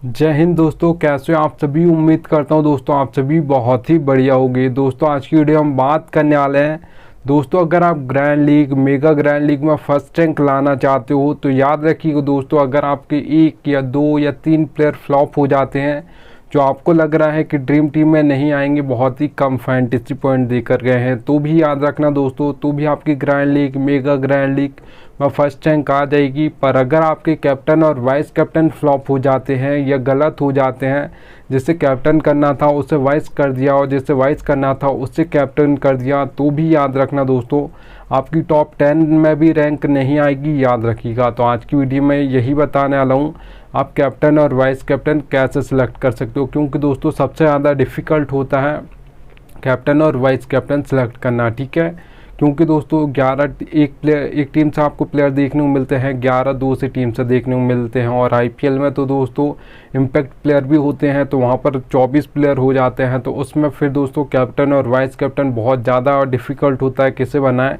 जय हिंद दोस्तों, कैसे हो आप सभी। उम्मीद करता हूं दोस्तों आप सभी बहुत ही बढ़िया होंगे। दोस्तों आज की वीडियो हम बात करने वाले हैं दोस्तों, अगर आप grand league mega grand league में फर्स्ट रैंक लाना चाहते हो तो याद रखिएगा दोस्तों, अगर आपके 1 या 2 या 3 प्लेयर फ्लॉप हो जाते हैं जो आपको लग रहा है कि ड्रीम टीम में नहीं आएंगे, बहुत ही कम फैंटेसी पॉइंट देकर गए हैं, तो भी याद रखना दोस्तों, तो भी आपकी grand league mega grand league में फर्स्ट रैंक आ जाएगी। पर अगर आपके कैप्टन और वाइस कैप्टन फ्लॉप हो जाते हैं या गलत हो जाते हैं, जिसे कैप्टन करना था उसे वाइस कर दिया और जिसे वाइस करना था उससे कैप्टन कर दिया, तो भी याद रखना दोस्तों आपकी टॉप 10 में भी रैंक नहीं आएगी, याद रखिएगा। तो आज की वीडियो में यही बताने वाला हूँ आप कैप्टन और वाइस कैप्टन कैसे सिलेक्ट कर सकते हो, क्योंकि दोस्तों सबसे ज़्यादा डिफ़िकल्ट होता है कैप्टन और वाइस कैप्टन सेलेक्ट करना, ठीक है। क्योंकि दोस्तों 11 एक टीम से आपको प्लेयर देखने को मिलते हैं, 11 दूसरी टीम से देखने को मिलते हैं, और आईपीएल में तो दोस्तों इम्पैक्ट प्लेयर भी होते हैं, तो वहाँ पर 24 प्लेयर हो जाते हैं, तो उसमें फिर दोस्तों कैप्टन और वाइस कैप्टन बहुत ज़्यादा डिफ़िकल्ट होता है किसे बनाएं।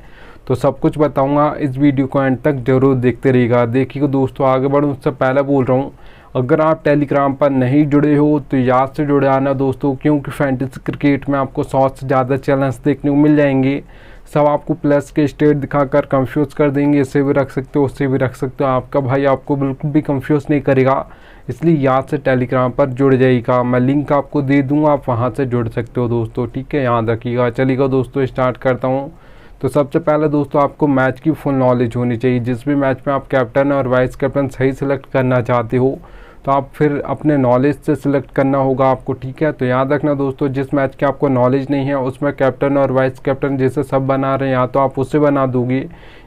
तो सब कुछ बताऊंगा, इस वीडियो को एंड तक जरूर देखते रहिएगा। देखिएगा दोस्तों, आगे बढ़ूँ उससे पहले बोल रहा हूँ, अगर आप टेलीग्राम पर नहीं जुड़े हो तो याद से जुड़े आना दोस्तों, क्योंकि फैंटेसी क्रिकेट में आपको 100 से ज़्यादा चैलेंज देखने को मिल जाएंगे। सब आपको प्लस के स्टेट दिखाकर कंफ्यूज कर देंगे, इससे भी रख सकते हो उससे भी रख सकते हो, आपका भाई आपको बिल्कुल भी कंफ्यूज नहीं करेगा। इसलिए याद से टेलीग्राम पर जुड़ जाइएगा, मैं लिंक आपको दे दूँगा, आप वहाँ से जुड़ सकते हो दोस्तों, ठीक है, याद रखिएगा। चलिएगा दोस्तों स्टार्ट करता हूँ। तो सबसे पहले दोस्तों आपको मैच की फुल नॉलेज होनी चाहिए। जिस भी मैच में आप कैप्टन और वाइस कैप्टन सही सिलेक्ट करना चाहते हो तो आप फिर अपने नॉलेज से सिलेक्ट करना होगा आपको, ठीक है। तो याद रखना दोस्तों, जिस मैच की आपको नॉलेज नहीं है उसमें कैप्टन और वाइस कैप्टन जैसे सब बना रहे हैं, या तो आप उसे बना दोगे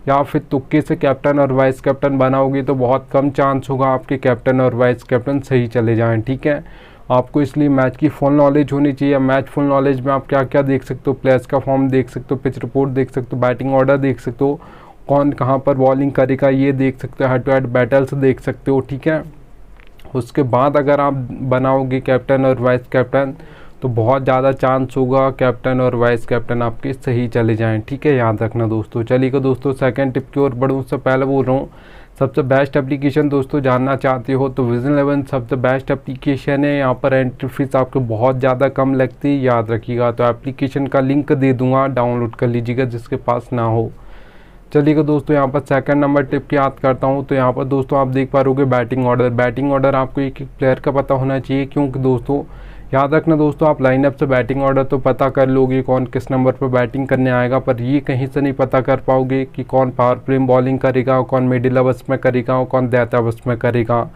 या फिर तुक्के से कैप्टन और वाइस कैप्टन बनाओगे, तो बहुत कम चांस होगा आपके कैप्टन और वाइस कैप्टन सही चले जाएँ, ठीक है। आपको इसलिए मैच की फुल नॉलेज होनी चाहिए। मैच फुल नॉलेज में आप क्या क्या देख सकते हो, प्लेयर्स का फॉर्म देख सकते हो, पिच रिपोर्ट देख सकते हो, बैटिंग ऑर्डर देख सकते हो, कौन कहाँ पर बॉलिंग करेगा ये देख सकते हो, हेड टू हेड बैटल्स देख सकते हो, ठीक है। उसके बाद अगर आप बनाओगे कैप्टन और वाइस कैप्टन तो बहुत ज़्यादा चांस होगा कैप्टन और वाइस कैप्टन आपके सही चले जाएँ, ठीक है, याद रखना दोस्तों। चलिएगा दोस्तों सेकंड टिप की ओर बढ़ूँ उससे पहले बोल रहा हूँ, सबसे बेस्ट एप्लीकेशन दोस्तों जानना चाहते हो तो विजन 11 सबसे बेस्ट एप्लीकेशन है। यहाँ पर एंट्री फीस आपको बहुत ज़्यादा कम लगती है, याद रखिएगा। तो एप्लीकेशन का लिंक दे दूँगा, डाउनलोड कर लीजिएगा जिसके पास ना हो। चलिएगा दोस्तों यहाँ पर सेकंड नंबर टिप की याद करता हूँ। तो यहाँ पर दोस्तों आप देख पा रहोगे बैटिंग ऑर्डर। बैटिंग ऑर्डर आपको एक एक प्लेयर का पता होना चाहिए, क्योंकि दोस्तों याद रखना दोस्तों, आप लाइनअप से बैटिंग ऑर्डर तो पता कर लोगे कौन किस नंबर पर बैटिंग करने आएगा, पर ये कहीं से नहीं पता कर पाओगे कि कौन पावर प्ले में बॉलिंग करेगा, कौन मिडिल ओवर्स में करेगा, कौन डेथ ओवर्स में करेगा।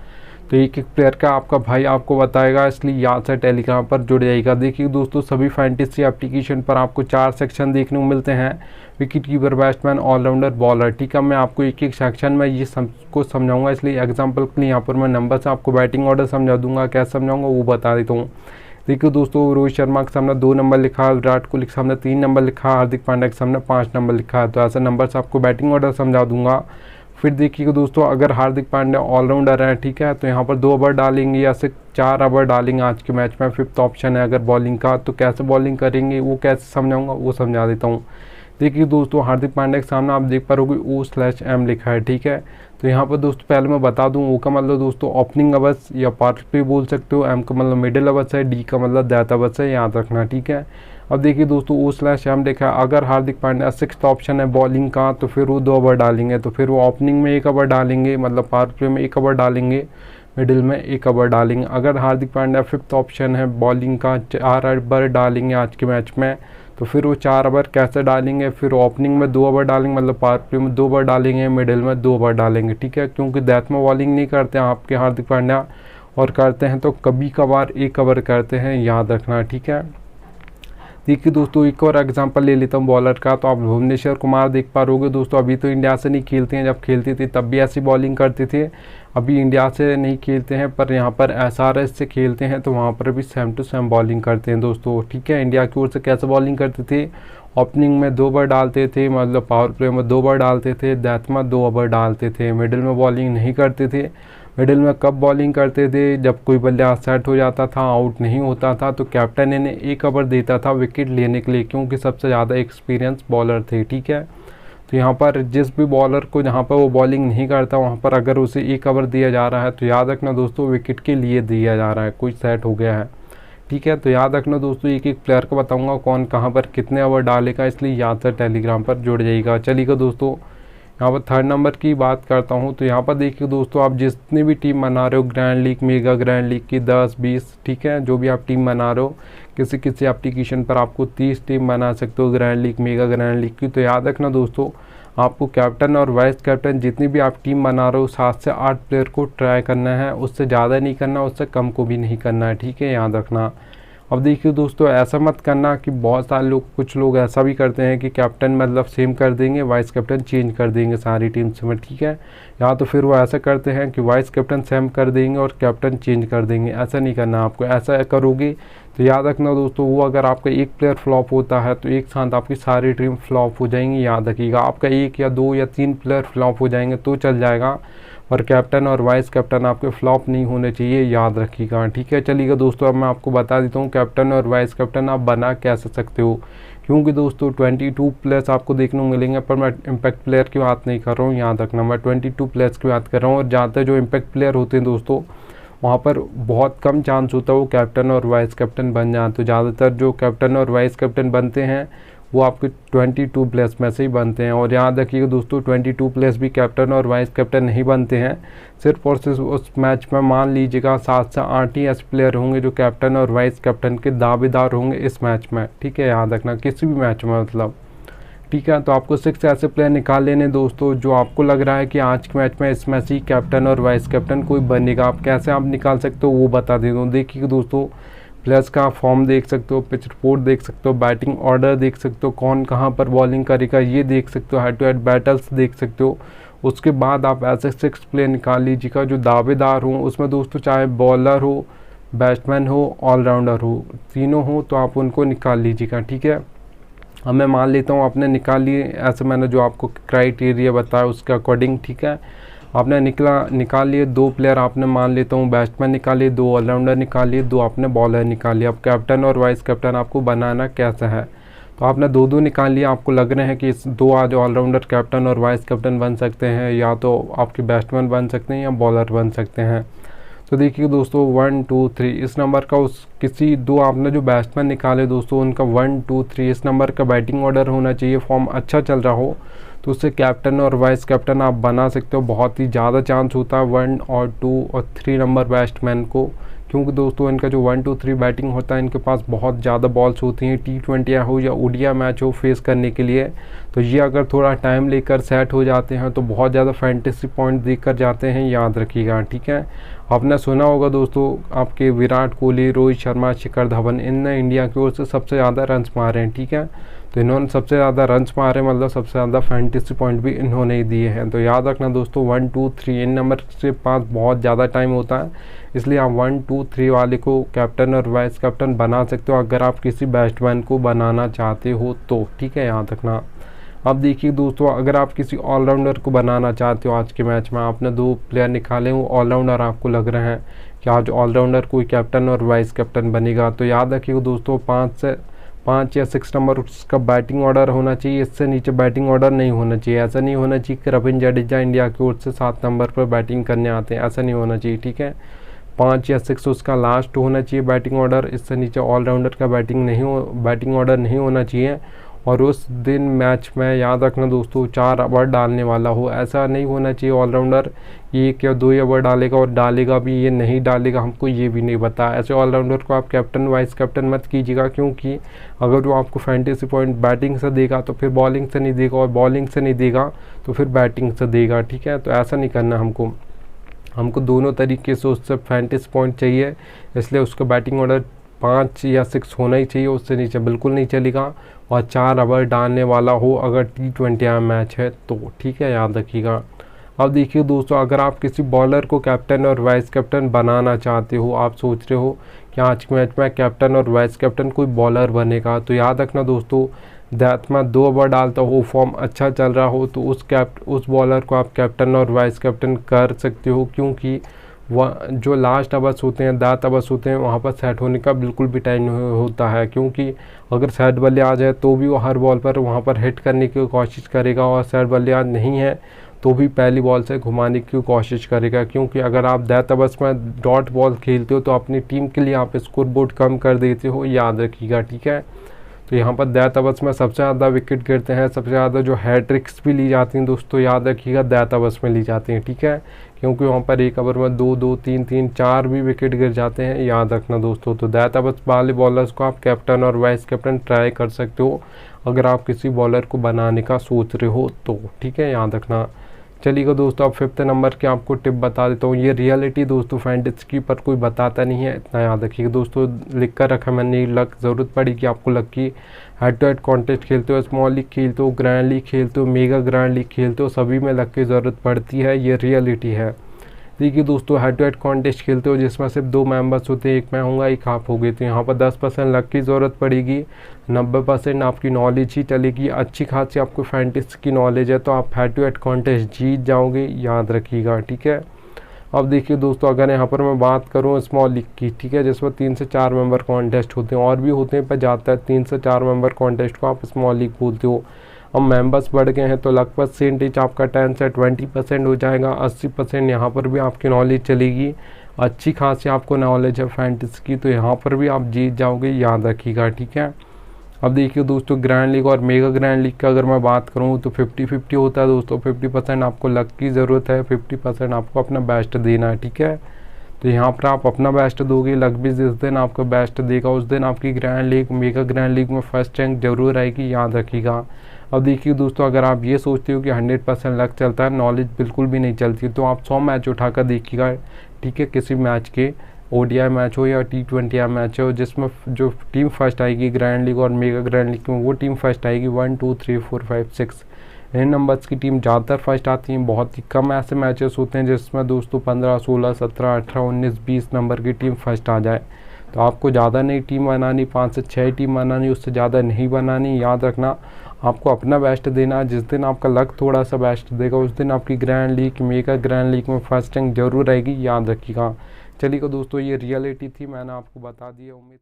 तो एक एक प्लेयर का आपका भाई आपको बताएगा, इसलिए याद से टेलीग्राम पर जुड़ जाएगा। देखिए दोस्तों, सभी फैंटेसी एप्लीकेशन पर आपको 4 सेक्शन देखने को मिलते हैं, wicket keeper, batsman, all rounder, bowler, ठीक है। मैं आपको एक एक सेक्शन में ये सबको समझाऊंगा, इसलिए एग्जांपल के लिए यहाँ पर मैं नंबर से आपको बैटिंग ऑर्डर समझा दूंगा, क्या समझाऊंगा वो बता देता हूँ। देखिए दोस्तों, रोहित शर्मा के सामने 2 नंबर लिखा है, विराट कोहली के सामने 3 नंबर लिखा है, हार्दिक पांड्या के सामने 5 नंबर लिखा है। तो ऐसे नंबर से आपको बैटिंग ऑर्डर समझा दूंगा। फिर देखिएगा दोस्तों, अगर हार्दिक पांड्या ऑलराउंडर है, ठीक है, तो यहाँ पर 2 ओवर डालेंगे या फिर 4 ओवर डालेंगे आज के मैच में। 5th ऑप्शन है अगर बॉलिंग का, तो कैसे बॉलिंग करेंगे वो कैसे समझाऊंगा वो समझा देता हूँ। देखिए दोस्तों, हार्दिक पांड्या के सामने आप देख पा रहोगे O/M लिखा है, ठीक है। तो यहाँ पर दोस्तों पहले मैं बता दूँ, O का मतलब दोस्तों ओपनिंग ओवर्स या पावर प्ले बोल सकते हो, M का मतलब मिडिल ओवर्स है, D का मतलब डेथ ओवर्स है, याद रखना, ठीक है। अब देखिए दोस्तों O/M लिखा है, अगर हार्दिक पांड्या 6th ऑप्शन है बॉलिंग का, तो फिर वो 2 ओवर डालेंगे, तो फिर वो ओपनिंग में 1 ओवर डालेंगे, मतलब पावर प्ले में 1 ओवर डालेंगे, मिडिल में 1 ओवर डालेंगे। अगर हार्दिक पांड्या 5th ऑप्शन है बॉलिंग का, 4 ओवर डालेंगे आज के मैच में, तो फिर वो 4 ओवर कैसे डालेंगे, फिर ओपनिंग में 2 ओवर डालेंगे, मतलब पावर प्ले में 2 ओवर डालेंगे, मिडिल में 2 ओवर डालेंगे, ठीक है। क्योंकि डेथ में बॉलिंग नहीं करते हैं आपके हार्दिक पांड्या, और करते हैं तो कभी कभार 1 ओवर करते हैं, याद रखना, ठीक है। देखिए दोस्तों, एक और एग्जांपल ले लेता हूँ बॉलर का। तो आप भुवनेश्वर कुमार देख पा रहोगे दोस्तों, अभी तो इंडिया से नहीं खेलते हैं, जब खेलते थे तब भी ऐसी बॉलिंग करते थे, अभी इंडिया से नहीं खेलते हैं, पर यहाँ पर SRH से खेलते हैं, तो वहाँ पर भी सेम टू सेम बॉलिंग करते हैं दोस्तों, ठीक है। इंडिया की ओर से कैसे बॉलिंग करते थे, ओपनिंग में 2 ओवर डालते थे, मतलब पावर प्ले में 2 ओवर डालते थे, डेथ में 2 ओवर डालते थे, मिडिल में बॉलिंग नहीं करते थे। मिडिल में कब बॉलिंग करते थे, जब कोई बल्लेबाज सेट हो जाता था, आउट नहीं होता था, तो कैप्टन इन्हें 1 ओवर देता था विकेट लेने के लिए, क्योंकि सबसे ज़्यादा एक्सपीरियंस बॉलर थे, ठीक है। तो यहाँ पर जिस भी बॉलर को जहाँ पर वो बॉलिंग नहीं करता वहाँ पर अगर उसे 1 ओवर दिया जा रहा है तो याद रखना दोस्तों विकेट के लिए दिया जा रहा है, कुछ सेट हो गया है। ठीक है, तो याद रखना दोस्तों एक एक प्लेयर को बताऊंगा कौन कहाँ पर कितने ओवर डालेगा, इसलिए याद से टेलीग्राम पर जुड़ जाइएगा। चलिएगा दोस्तों यहाँ पर 3rd नंबर की बात करता हूँ। तो यहाँ पर देखिए दोस्तों आप जितनी भी टीम बना रहे हो grand league, mega grand league की 10-20, ठीक है, जो भी आप टीम बना रहे हो किसी किसी एप्लीकेशन पर आपको 30 टीम बना सकते हो grand league, mega grand league की। तो याद रखना दोस्तों आपको कैप्टन और वाइस कैप्टन जितनी भी आप टीम बना रहे हो 7 से 8 प्लेयर को ट्राई करना है, उससे ज़्यादा नहीं करना, उससे कम को भी नहीं करना है। ठीक है, याद रखना। अब देखिए दोस्तों ऐसा मत करना कि बहुत सारे लोग, कुछ लोग ऐसा भी करते हैं कि कैप्टन मतलब सेम कर देंगे, वाइस कैप्टन चेंज कर देंगे सारी टीम्स में। ठीक है, या तो फिर वो ऐसा करते हैं कि वाइस कैप्टन सेम कर देंगे और कैप्टन चेंज कर देंगे। ऐसा नहीं करना आपको। ऐसा करोगे तो याद रखना दोस्तों वो अगर आपका एक प्लेयर फ्लॉप होता है तो एक साथ आपकी सारी टीम फ्लॉप हो जाएंगी। याद रखिएगा, आपका 1 या 2 या 3 प्लेयर फ्लॉप हो जाएंगे तो चल जाएगा, और कैप्टन और वाइस कैप्टन आपके फ्लॉप नहीं होने चाहिए, याद रखिएगा। ठीक है, चलिएगा दोस्तों अब मैं आपको बता देता हूँ कैप्टन और वाइस कैप्टन आप बना कैसे सकते हो। क्योंकि दोस्तों 22 प्लेयर्स आपको देखने को मिलेंगे, पर मैं इम्पैक्ट प्लेयर की बात नहीं कर रहा हूँ, याद रखना मैं 22 प्लेयर्स की बात कर रहा हूँ। और ज़्यादातर जो इम्पैक्ट प्लेयर होते हैं दोस्तों वहाँ पर बहुत कम चांस होता है वो कैप्टन और वाइस कैप्टन बन जाए। तो ज़्यादातर जो कैप्टन और वाइस कैप्टन बनते हैं वो आपके 22 प्लेयर्स में से ही बनते हैं। और याद रखिएगा दोस्तों 22 प्लेयर्स भी कैप्टन और वाइस कैप्टन नहीं बनते हैं, सिर्फ और सिर्फ उस मैच में मान लीजिएगा 7 से 8 ही ऐसे प्लेयर होंगे जो कैप्टन और वाइस कैप्टन के दावेदार होंगे इस मैच में। ठीक है, याद रखना किसी भी मैच में मतलब। ठीक है, तो आपको 6 ऐसे प्लेयर निकाल लेने दोस्तों जो आपको लग रहा है कि आज के मैच में इस मैच ही कैप्टन और वाइस कैप्टन कोई बनेगा। आप कैसे आप निकाल सकते हो वो बता देता हूँ। देखिए दोस्तों प्लेयर्स का फॉर्म देख सकते हो, पिच रिपोर्ट देख सकते हो, बैटिंग ऑर्डर देख सकते हो, कौन कहाँ पर बॉलिंग करेगा ये देख सकते हो, हेड टू हेड बैटल्स देख सकते हो। उसके बाद आप ऐसे 6 प्लेयर निकाल लीजिएगा जो दावेदार हों। उसमें दोस्तों चाहे बॉलर हो, बैट्समैन हो, ऑलराउंडर हो, तीनों हो तो आप उनको निकाल लीजिएगा। ठीक है, अब मैं मान लेता हूँ आपने निकाल लिए, ऐसे मैंने जो आपको क्राइटेरिया बताया उसके अकॉर्डिंग। ठीक है, आपने निकाल लिए 2 प्लेयर, आपने मान लेता हूँ बैट्समैन निकाल लिए, 2 ऑलराउंडर निकाल लिए, 2 आपने बॉलर निकाल लिए। अब कैप्टन और वाइस कैप्टन आपको बनाना कैसा है, तो आपने 2-2 निकाल लिया। आपको लग रहे हैं कि इस 2 आज ऑलराउंडर कैप्टन और वाइस कैप्टन बन सकते हैं, या तो आपके बैट्समैन बन सकते हैं या बॉलर बन सकते हैं। तो देखिए दोस्तों 1 2 3 इस नंबर का उस किसी 2 आपने जो बैट्समैन निकाले दोस्तों उनका 1 2 3 इस नंबर का बैटिंग ऑर्डर होना चाहिए। फॉर्म अच्छा चल रहा हो तो उससे कैप्टन और वाइस कैप्टन आप बना सकते हो। बहुत ही ज़्यादा चांस होता है 1 और 2 और 3 नंबर बैट्समैन को, क्योंकि दोस्तों इनका जो 1 2 3 बैटिंग होता है इनके पास बहुत ज़्यादा बॉल्स होती हैं, T20 हो या ओडिया मैच हो फेस करने के लिए। तो ये अगर थोड़ा टाइम लेकर सेट हो जाते हैं तो बहुत ज़्यादा फैंटेसी पॉइंट देकर जाते हैं, याद रखिएगा। ठीक है, आपने सुना होगा दोस्तों आपके विराट कोहली, रोहित शर्मा, शिखर धवन इनने इंडिया की ओर से सबसे ज़्यादा रन्स मारे हैं। ठीक है, तो इन्होंने सबसे ज़्यादा रन्स मारे मतलब सबसे ज़्यादा फैंटेसी पॉइंट भी इन्होंने ही दिए हैं। तो याद रखना दोस्तों 1 2 3 इन नंबर के पास बहुत ज़्यादा टाइम होता है, इसलिए आप 1 2 3 वाले को कैप्टन और वाइस कैप्टन बना सकते हो अगर आप किसी बैट्समैन को बनाना चाहते हो तो। ठीक है, याद रखना। अब देखिए दोस्तों अगर आप किसी ऑलराउंडर को बनाना चाहते हो आज के मैच में, आपने 2 प्लेयर निकाले वो ऑलराउंडर आपको लग रहे हैं कि आज ऑलराउंडर कोई कैप्टन और वाइस कैप्टन बनेगा, तो याद रखिएगा दोस्तों 5 या 6 नंबर उसका बैटिंग ऑर्डर होना चाहिए। इससे नीचे बैटिंग ऑर्डर नहीं होना चाहिए। ऐसा नहीं होना चाहिए कि रविंद्र जडेजा इंडिया की ओर से 7 नंबर पर बैटिंग करने आते हैं, ऐसा नहीं होना चाहिए। ठीक है, 5 या 6 उसका लास्ट होना चाहिए बैटिंग ऑर्डर। इससे नीचे ऑलराउंडर का बैटिंग ऑर्डर नहीं होना चाहिए। और उस दिन मैच में याद रखना दोस्तों 4 ओवर डालने वाला हो, ऐसा नहीं होना चाहिए ऑलराउंडर 1 या 2 ओवर डालेगा और डालेगा भी ये नहीं डालेगा हमको ये भी नहीं पता। ऐसे ऑलराउंडर को आप कैप्टन वाइस कैप्टन मत कीजिएगा, क्योंकि अगर वो आपको फैंटेसी पॉइंट बैटिंग से देगा तो फिर बॉलिंग से नहीं देगा, और बॉलिंग से नहीं देगा तो फिर बैटिंग से देगा। ठीक है, तो ऐसा नहीं करना हमको दोनों तरीके से उससे फैंटेसी पॉइंट चाहिए, इसलिए उसका बैटिंग ऑर्डर 5 या 6 होना ही चाहिए, उससे नीचे बिल्कुल नहीं चलेगा। और 4 ओवर डालने वाला हो अगर T20 मैच है तो। ठीक है, याद रखिएगा। अब देखिए दोस्तों अगर आप किसी बॉलर को कैप्टन और वाइस कैप्टन बनाना चाहते हो, आप सोच रहे हो कि आज के मैच में कैप्टन और वाइस कैप्टन कोई बॉलर बनेगा, तो याद रखना दोस्तों दैट में 2 ओवर डालता हो, फॉर्म अच्छा चल रहा हो तो उस बॉलर को आप कैप्टन और वाइस कैप्टन कर सकते हो, क्योंकि वह जो लास्ट अवर्स होते हैं, 10 अवर्स होते हैं, वहाँ पर सेट होने का बिल्कुल भी टाइम नहीं होता है, क्योंकि अगर सेट बल्लेबाज आ जाए तो भी वो हर बॉल पर वहाँ पर हिट करने की कोशिश करेगा, और सेट बल्लेबाज नहीं है तो भी पहली बॉल से घुमाने की कोशिश करेगा, क्योंकि अगर आप 10 ओवर्स में डॉट बॉल खेलते हो तो अपनी टीम के लिए आप स्कोर बोर्ड कम कर देते हो, याद रखिएगा, ठीक है। तो यहाँ पर 10 ओवर्स में सबसे ज़्यादा विकेट गिरते हैं, सबसे ज़्यादा जो हैट्रिक्स भी ली जाती हैं दोस्तों, याद रखिएगा 10 ओवर्स में ली जाती हैं, ठीक है, क्योंकि वहाँ पर एक ओवर में 2-2, 3-3, 4 भी विकेट गिर जाते हैं, याद रखना दोस्तों। तो 10 ओवर्स वाले बॉलर्स को आप कैप्टन और वाइस कैप्टन ट्राई कर सकते हो अगर आप किसी बॉलर को बनाने का सोच रहे हो तो, ठीक है, याद रखना। चलिएगा दोस्तों, अब 5th नंबर की आपको टिप बता देता हूँ। ये रियलिटी दोस्तों फैंटेसी की, पर कोई बताता नहीं है, इतना याद रखिएगा दोस्तों। लिख कर रखा मैंने, लक ज़रूरत पड़ी कि आपको लक की हेड टू हेड कॉन्टेस्ट खेलते हो, स्मॉल लीग खेलते हो, ग्रैंड लीग खेलते हो, मेगा ग्रैंड लीग खेलते हो, सभी में लक की ज़रूरत पड़ती है, ये रियलिटी है। देखिए दोस्तों, हेड टू हेड कॉन्टेस्ट खेलते हो जिसमें सिर्फ 2 मेंबर्स होते हैं, एक मैं होऊंगा, एक आप होगे, तो यहाँ पर 10% लक की ज़रूरत पड़ेगी, 90% आपकी नॉलेज ही चलेगी। अच्छी खासी आपको फैंटेसी की नॉलेज है तो आप हेड टू हेड कॉन्टेस्ट जीत जाओगे, याद रखिएगा, ठीक है। अब देखिए दोस्तों, अगर यहाँ पर मैं बात करूँ स्मॉल लीग की, ठीक है, जिसमें 3 से 4 मेंबर कॉन्टेस्ट होते हैं, और भी होते हैं पर ज़्यादातर 3 से 4 मेंबर कॉन्टेस्ट को आप स्मॉल लीग बोलते हो। अब मेंबर्स बढ़ गए हैं तो लगभग परसेंटेज आपका 10 से 20% हो जाएगा, 80% यहाँ पर भी आपकी नॉलेज चलेगी। अच्छी खासी आपको नॉलेज है फैंटेसी की, तो यहाँ पर भी आप जीत जाओगे, याद रखिएगा, ठीक है। अब देखिए दोस्तों, ग्रैंड लीग और मेगा ग्रैंड लीग का अगर मैं बात करूँ तो 50-50 होता है दोस्तों। 50% आपको लक की ज़रूरत है, 50% आपको अपना बेस्ट देना है, ठीक है। तो यहाँ पर आप अपना बेस्ट दोगे, लक भी जिस दिन आपका बेस्ट देगा उस दिन आपकी grand league, mega grand league में फर्स्ट रैंक जरूर आएगी, याद रखिएगा। अब देखिए दोस्तों, अगर आप ये सोचते हो कि 100% लक चलता है, नॉलेज बिल्कुल भी नहीं चलती, तो आप 100 मैच उठाकर देखिएगा, ठीक है, किसी मैच के, ODI मैच हो या T20 मैच हो, जिसमें जो टीम फर्स्ट आएगी ग्रैंड लीग और मेगा ग्रैंड लीग में, वो टीम फर्स्ट आएगी। 1 2 3 4 5 6 इन नंबर्स की टीम ज़्यादातर फर्स्ट आती हैं। बहुत ही कम ऐसे मैचेस होते हैं जिसमें दोस्तों 15, 16, 17, 18, 19, 20 नंबर की टीम फर्स्ट आ जाए। तो आपको ज़्यादा नहीं टीम बनानी, 5 से 6 टीम बनानी, उससे ज़्यादा नहीं बनानी, याद रखना। आपको अपना बेस्ट देना, जिस दिन आपका लक थोड़ा सा बेस्ट देगा उस दिन आपकी grand league, mega grand league में फर्स्ट रैंक जरूर आएगी, याद रखिएगा। चलिए दोस्तों, ये रियलिटी थी, मैंने आपको बता दिया, उम्मीद